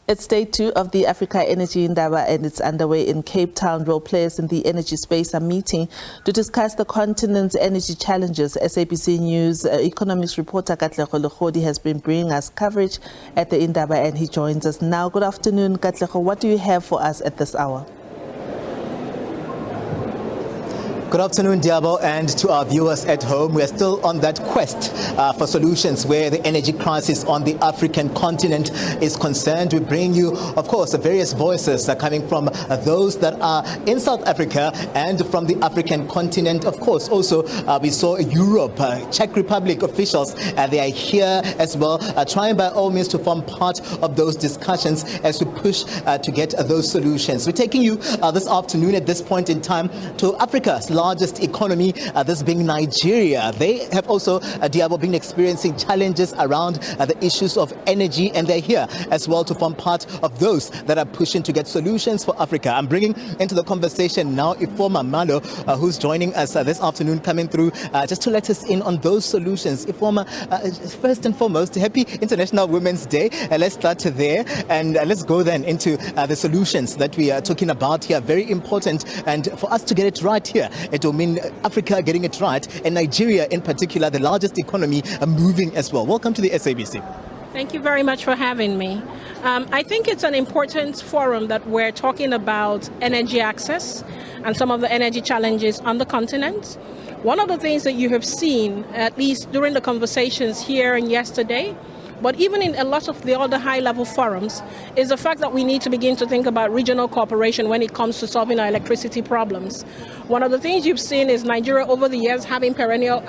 It's day 2 of the Africa Energy Indaba, and it's underway in Cape Town. Role players in the energy space are meeting to discuss the continent's energy challenges. SABC News economics reporter Katlego Legodi has been bringing us coverage at the Indaba, and he joins us now. Good afternoon, Katlego. What do you have for us at this hour? Good afternoon, Diabo, and to our viewers at home. We are still on that quest for solutions where the energy crisis on the African continent is concerned. We bring you, of course, the various voices coming from those that are in South Africa and from the African continent. Of course, also we saw Europe, Czech Republic officials. They are here as well, trying by all means to form part of those discussions as we push to get those solutions. We're taking you this afternoon at this point in time to Africa's largest economy, this being Nigeria. They have also, Diabo, been experiencing challenges around the issues of energy, and they're here as well to form part of those that are pushing to get solutions for Africa. I'm bringing into the conversation now Ifeoma Malo, who's joining us this afternoon, coming through just to let us in on those solutions. Ifeoma, first and foremost, happy International Women's Day. Let's start there, and let's go then into the solutions that we are talking about here. Very important, and for us to get it right here, it will mean Africa getting it right, and Nigeria in particular, the largest economy, moving as well. Welcome to the SABC. Thank you very much for having me. I think it's an important forum that we're talking about energy access and some of the energy challenges on the continent. One of the things that you have seen, at least during the conversations here and yesterday, but even in a lot of the other high-level forums, is the fact that we need to begin to think about regional cooperation when it comes to solving our electricity problems. One of the things you've seen is Nigeria over the years having perennial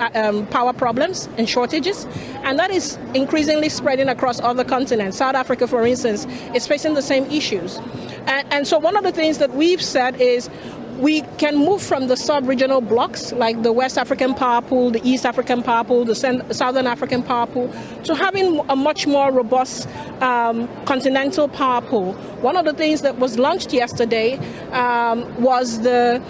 power problems and shortages, and that is increasingly spreading across other continents. South Africa, for instance, is facing the same issues. And so one of the things that we've said is we can move from the sub-regional blocks like the West African Power Pool, the East African Power Pool, the Southern African Power Pool, to having a much more robust continental power pool. One of the things that was launched yesterday was the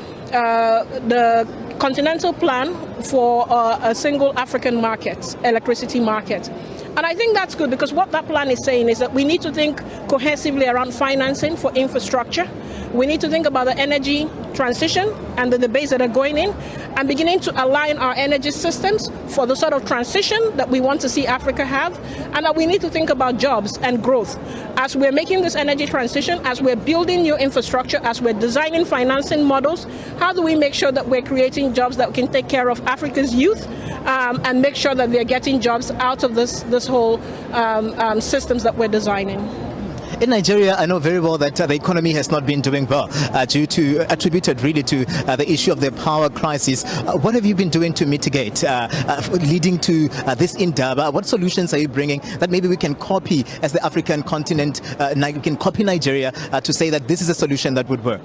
continental plan for a single African market, electricity market. And I think that's good, because what that plan is saying is that we need to think cohesively around financing for infrastructure. We need to think about the energy transition and the debates that are going in, and beginning to align our energy systems for the sort of transition that we want to see Africa have, and that we need to think about jobs and growth. As we're making this energy transition, as we're building new infrastructure, as we're designing financing models, how do we make sure that we're creating jobs that can take care of Africa's youth and make sure that they're getting jobs out of this whole systems that we're designing? In Nigeria, I know very well that the economy has not been doing well, attributed really to the issue of the power crisis. What have you been doing to mitigate, leading to this Indaba? What solutions are you bringing that maybe we can copy as the African continent, we can copy Nigeria to say that this is a solution that would work?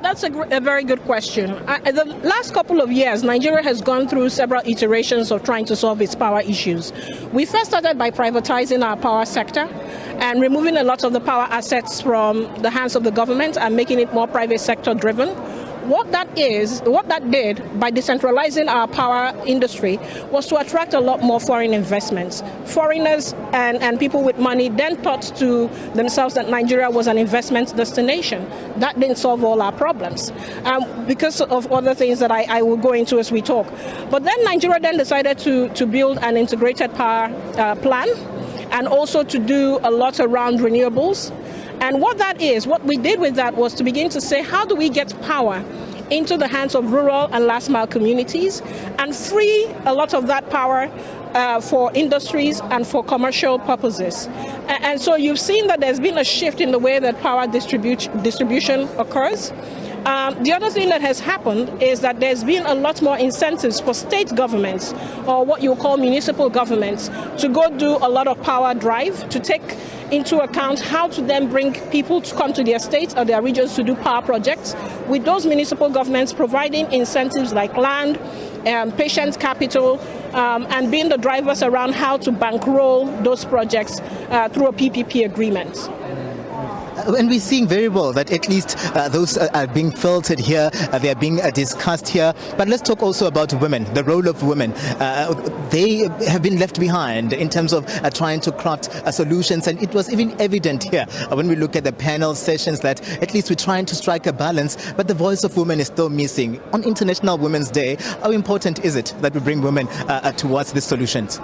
That's a very good question. The last couple of years, Nigeria has gone through several iterations of trying to solve its power issues. We first started by privatizing our power sector and removing a lot of the power assets from the hands of the government and making it more private sector driven. What that did by decentralizing our power industry was to attract a lot more foreign investments. Foreigners and people with money then thought to themselves that Nigeria was an investment destination. That didn't solve all our problems because of other things that I will go into as we talk. But then Nigeria then decided to build an integrated power plan, and also to do a lot around renewables. And what we did with that was to begin to say, how do we get power into the hands of rural and last mile communities and free a lot of that power for industries and for commercial purposes. And so you've seen that there's been a shift in the way that power distribution occurs. The other thing that has happened is that there's been a lot more incentives for state governments, or what you call municipal governments, to go do a lot of power drive, to take into account how to then bring people to come to their states or their regions to do power projects, with those municipal governments providing incentives like land, patient capital, and being the drivers around how to bankroll those projects through a PPP agreement. And we're seeing very well that at least those are being filtered here, they are being discussed here. But let's talk also about women, the role of women. They have been left behind in terms of trying to craft solutions, and it was even evident here when we look at the panel sessions that at least we're trying to strike a balance, but the voice of women is still missing. On International Women's Day, how important is it that we bring women towards these solutions?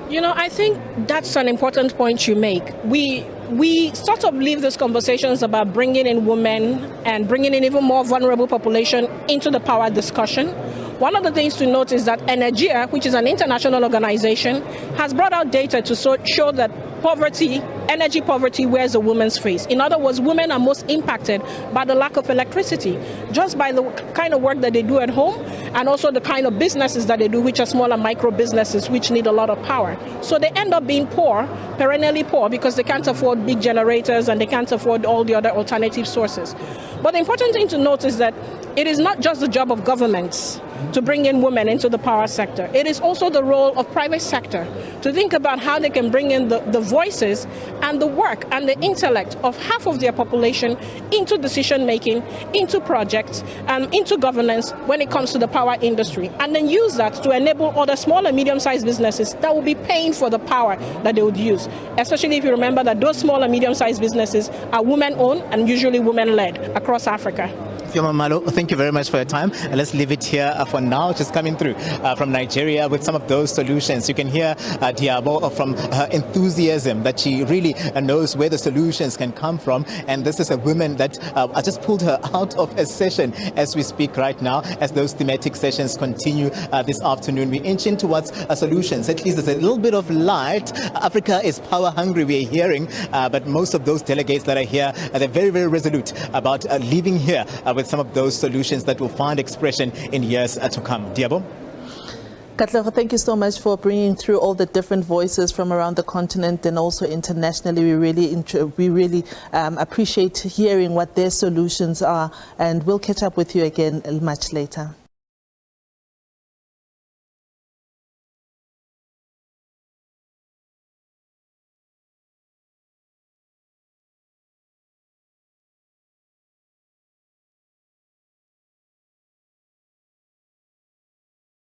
You know, I think that's an important point you make. We sort of leave these conversations about bringing in women and bringing in even more vulnerable population into the power discussion. One of the things to note is that Energia, which is an international organization, has brought out data to show that poverty, energy poverty, wears a woman's face. In other words, women are most impacted by the lack of electricity, just by the kind of work that they do at home and also the kind of businesses that they do, which are small and micro businesses, which need a lot of power. So they end up being poor, perennially poor, because they can't afford big generators and they can't afford all the other alternative sources. But the important thing to note is that it is not just the job of governments to bring in women into the power sector. It is also the role of private sector to think about how they can bring in the voices and the work and the intellect of half of their population into decision making, into projects, and into governance when it comes to the power industry, and then use that to enable other small and medium-sized businesses that will be paying for the power that they would use, especially if you remember that those small and medium-sized businesses are women-owned and usually women-led across Africa. Ifeoma Malo, thank you very much for your time. And let's leave it here for now. Just coming through from Nigeria with some of those solutions. You can hear Diabo from her enthusiasm that she really knows where the solutions can come from. And this is a woman that I just pulled her out of a session as we speak right now. As those thematic sessions continue this afternoon, we inch in towards solutions. At least there's a little bit of light. Africa is power hungry, we're hearing. But most of those delegates that are here, they're very, very resolute about leaving here with some of those solutions that will find expression in years to come. Diabo? Katlego, thank you so much for bringing through all the different voices from around the continent and also internationally. We really appreciate hearing what their solutions are, and we'll catch up with you again much later.